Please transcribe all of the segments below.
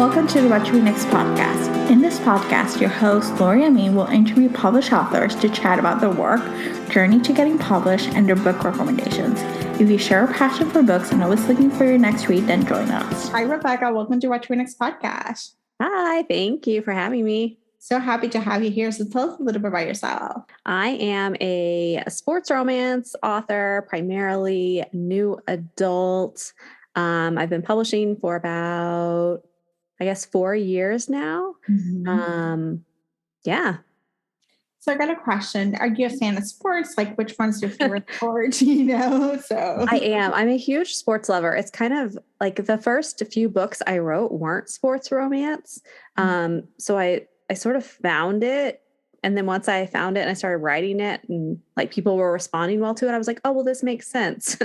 Welcome to the What to Read Next podcast. In this podcast, your host, Lori Amin, will interview published authors to chat about their work, journey to getting published, and their book recommendations. If you share a passion for books and always looking for your next read, then join us. Hi, Rebecca. Welcome to What to Read Next podcast. Hi, thank you for having me. So happy to have you here. So tell us a little bit about yourself. I am a sports romance author, primarily new adult. I've been publishing for about 4 years now. Yeah. So I got a question. Are you a fan of sports? Like, which one's your favorite sport? So I am. I'm a huge sports lover. It's kind of like the first few books I wrote weren't sports romance. So I sort of found it. And then once I found it and I started writing it and like people were responding well to it, I was like, oh, well, this makes sense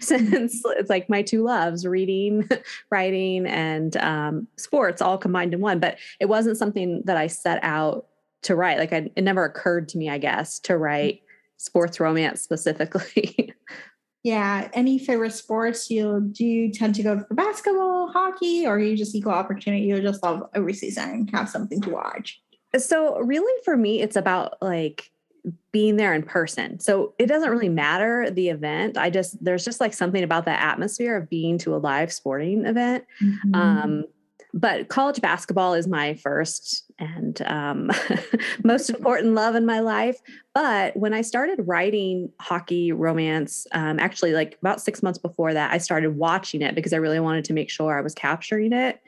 since it's like my two loves, reading, writing, and sports all combined in one. But it wasn't something that I set out to write. Like it never occurred to me, I guess, to write sports romance specifically. Yeah. Any favorite sports? Do you tend to go for basketball, hockey, or you just equal opportunity? You just love every season, have something to watch? So really for me, it's about being there in person. So it doesn't really matter the event. There's just like something about the atmosphere of being to a live sporting event. But college basketball is my first and most important love in my life. But when I started writing hockey romance, actually like about 6 months before that, I started watching it because I really wanted to make sure I was capturing it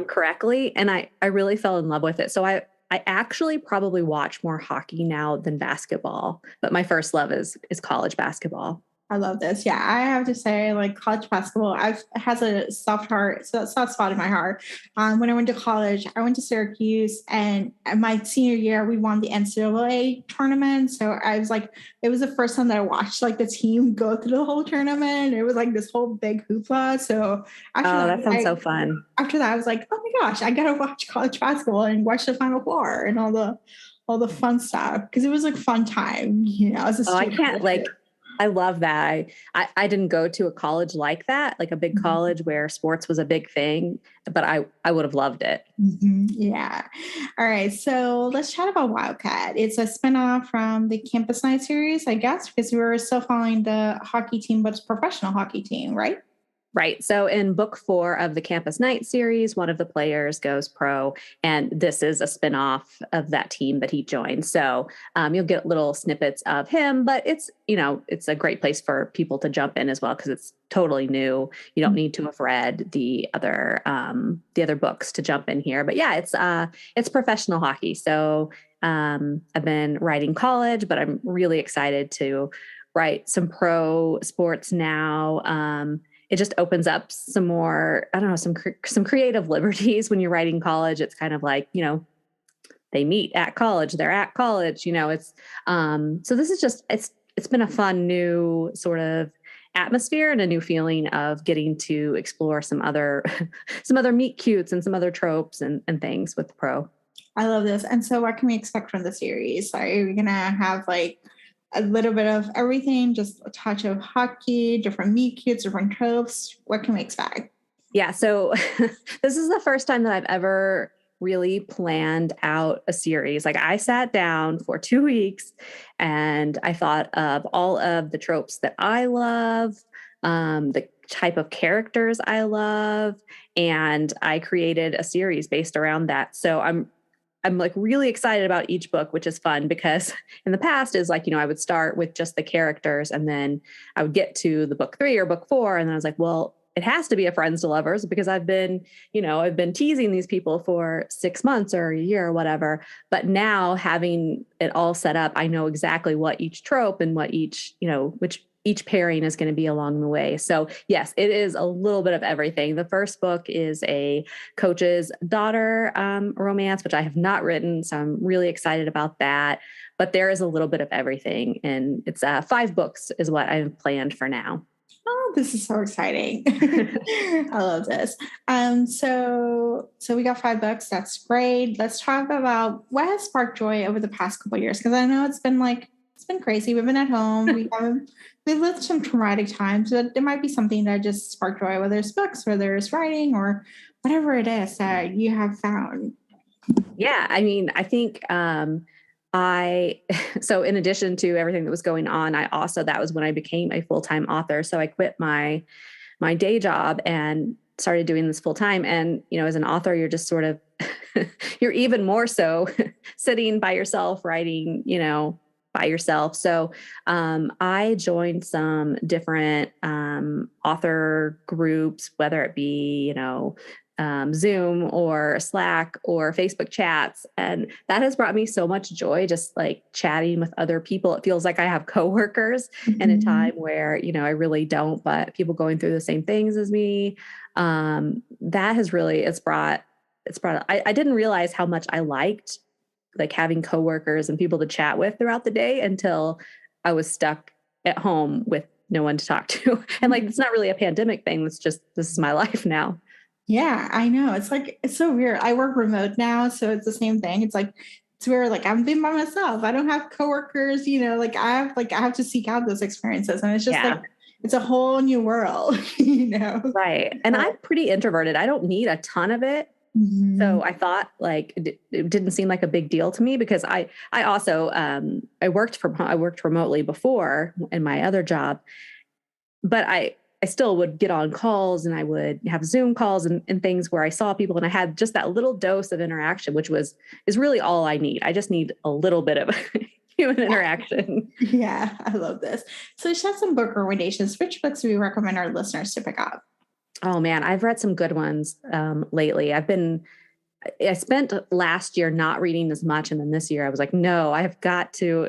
correctly. And I really fell in love with it. So I actually probably watch more hockey now than basketball, but my first love is college basketball. I love this. Yeah, I have to say, like college basketball, has a soft spot in my heart. When I went to college, I went to Syracuse, and my senior year, we won the NCAA tournament. So I was like, it was the first time that I watched like the team go through the whole tournament. It was like this whole big hoopla. So that sounds so fun. After that, I was like, oh my gosh, I gotta watch college basketball and watch the Final Four and all the fun stuff because it was like fun time. As a student. I love that. I didn't go to a college like that, like a big college where sports was a big thing, but I would have loved it. Yeah. All right. So let's chat about Wildcat. It's a spinoff from the Campus Night series, I guess, because we were still following the hockey team, but it's a professional hockey team, right? Right. So in book 4 of the Campus Night series, one of the players goes pro, and this is a spinoff of that team that he joined. So you'll get little snippets of him, but it's a great place for people to jump in as well because it's totally new. You don't need to have read the other books to jump in here. But yeah, it's professional hockey. So I've been writing college, but I'm really excited to write some pro sports now. It just opens up some more, some creative liberties when you're writing college. It's kind of like, they meet at college, they're at college, it's, so this is just, it's been a fun new sort of atmosphere and a new feeling of getting to explore some other meet cutes and some other tropes and things with pro. I love this. And so what can we expect from the series? Are you going to have like a little bit of everything, just a touch of hockey, different meet cutes, different tropes? What can we expect? Yeah. So this is the first time that I've ever really planned out a series. Like I sat down for 2 weeks and I thought of all of the tropes that I love, the type of characters I love, and I created a series based around that. So I'm like really excited about each book, which is fun because in the past is like, I would start with just the characters and then I would get to the book 3 or book 4. And then I was like, well, it has to be a friends to lovers because I've been teasing these people for 6 months or a year or whatever. But now having it all set up, I know exactly what each trope and what each pairing is going to be along the way. So yes, it is a little bit of everything. The first book is a coach's daughter romance, which I have not written. So I'm really excited about that. But there is a little bit of everything. And it's 5 books is what I've planned for now. Oh, this is so exciting. I love this. So we got 5 books. That's great. Let's talk about what has sparked joy over the past couple of years. Because I know it's been crazy. We've been at home. We've lived some traumatic times, but there might be something that just sparked joy, whether it's books, whether it's writing, or whatever it is that you have found. Yeah, I mean, I think so in addition to everything that was going on, that was when I became a full-time author. So I quit my day job and started doing this full time. And, as an author, you're just sort of, you're even more so sitting by yourself, writing, by yourself. So I joined some different author groups, whether it be, Zoom or Slack or Facebook chats. And that has brought me so much joy, just like chatting with other people. It feels like I have coworkers in a time where, I really don't, but people going through the same things as me. That has really, I didn't realize how much I liked like having coworkers and people to chat with throughout the day until I was stuck at home with no one to talk to. And like, it's not really a pandemic thing. It's just, this is my life now. Yeah, I know. It's so weird. I work remote now, so it's the same thing. It's where like I'm being by myself. I don't have coworkers, I have to seek out those experiences. And it's just like it's a whole new world, Right. And I'm pretty introverted. I don't need a ton of it. Mm-hmm. So I thought like it didn't seem like a big deal to me because I also I worked remotely before in my other job, but I still would get on calls and I would have Zoom calls and things where I saw people and I had just that little dose of interaction, which is really all I need. I just need a little bit of human interaction. Yeah, I love this. So share some book recommendations. Which books do we recommend our listeners to pick up? Oh man, I've read some good ones lately. I spent last year not reading as much. And then this year I was like, no, I've got to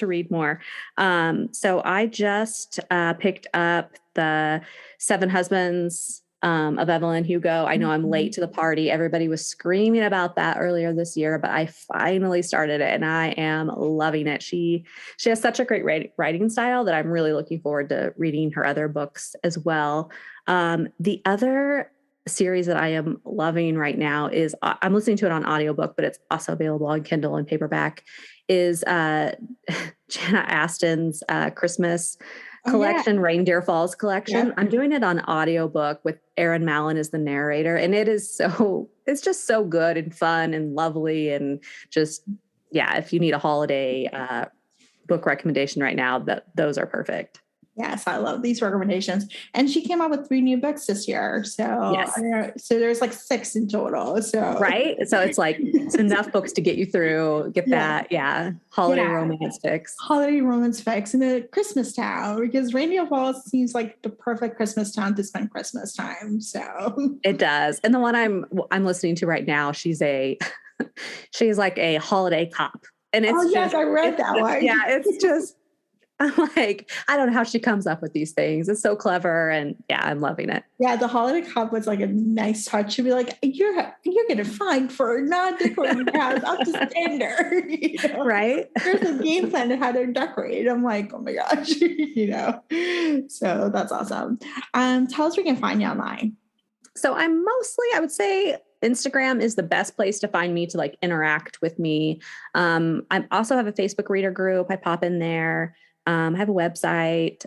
read more. So I just picked up the Seven Husbands of Evelyn Hugo. I know I'm late to the party. Everybody was screaming about that earlier this year, but I finally started it and I am loving it. She has such a great writing style that I'm really looking forward to reading her other books as well. The other series that I am loving right now is I'm listening to it on audiobook, but it's also available on Kindle and paperback, is Jana Aston's Christmas collection, Reindeer Falls collection. I'm doing it on audiobook with Aaron Mallon as the narrator. And it's just so good and fun and lovely. And just, if you need a holiday book recommendation right now, those are perfect. Yes, I love these recommendations. And she came out with 3 new books this year. So, so there's like 6 in total. So, right. So it's like, it's enough books to get you through, that. Yeah. Holiday romance fix. Holiday romance fix in a Christmas town, because Reindeer Falls seems like the perfect Christmas town to spend Christmas time. So it does. And the one I'm listening to right now, she's like a holiday cop. And it's I read that one. Yeah. It's just, I'm like, I don't know how she comes up with these things. It's so clever. And I'm loving it. Yeah. The holiday cop was like a nice touch. She'd be like, you're going to find for not decorating your house. I'll just stand there. Right. There's a game plan to how to decorate. I'm like, oh my gosh, so that's awesome. Tell us where we can find you online. So I would say Instagram is the best place to find me, to like interact with me. I also have a Facebook reader group. I pop in there. I have a website.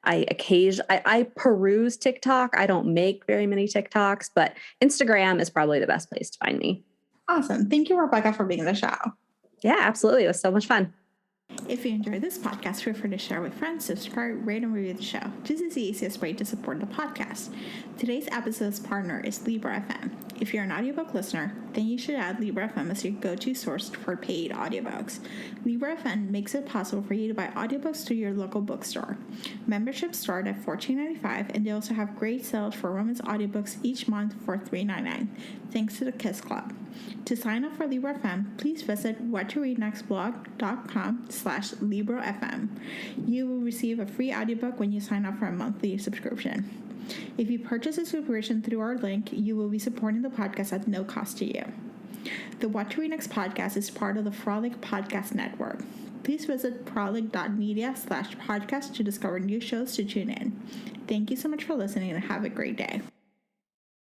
I peruse TikTok. I don't make very many TikToks, but Instagram is probably the best place to find me. Awesome. Thank you, Rebecca, for being on the show. Yeah, absolutely. It was so much fun. If you enjoyed this podcast, feel free to share with friends, subscribe, rate, and review the show. This is the easiest way to support the podcast. Today's episode's partner is Libro FM. If you're an audiobook listener, then you should add Libro FM as your go-to source for paid audiobooks. Libro FM makes it possible for you to buy audiobooks through your local bookstore. Memberships start at $14.95, and they also have great sales for romance audiobooks each month for $3.99, thanks to the Kiss Club. To sign up for Libro FM, please visit whattoreadnextblog.com/LibroFM. You will receive a free audiobook when you sign up for a monthly subscription. If you purchase a subscription through our link, you will be supporting the podcast at no cost to you. The What to Read Next podcast is part of the Frolic Podcast Network. Please visit frolic.media/podcast to discover new shows to tune in. Thank you so much for listening and have a great day.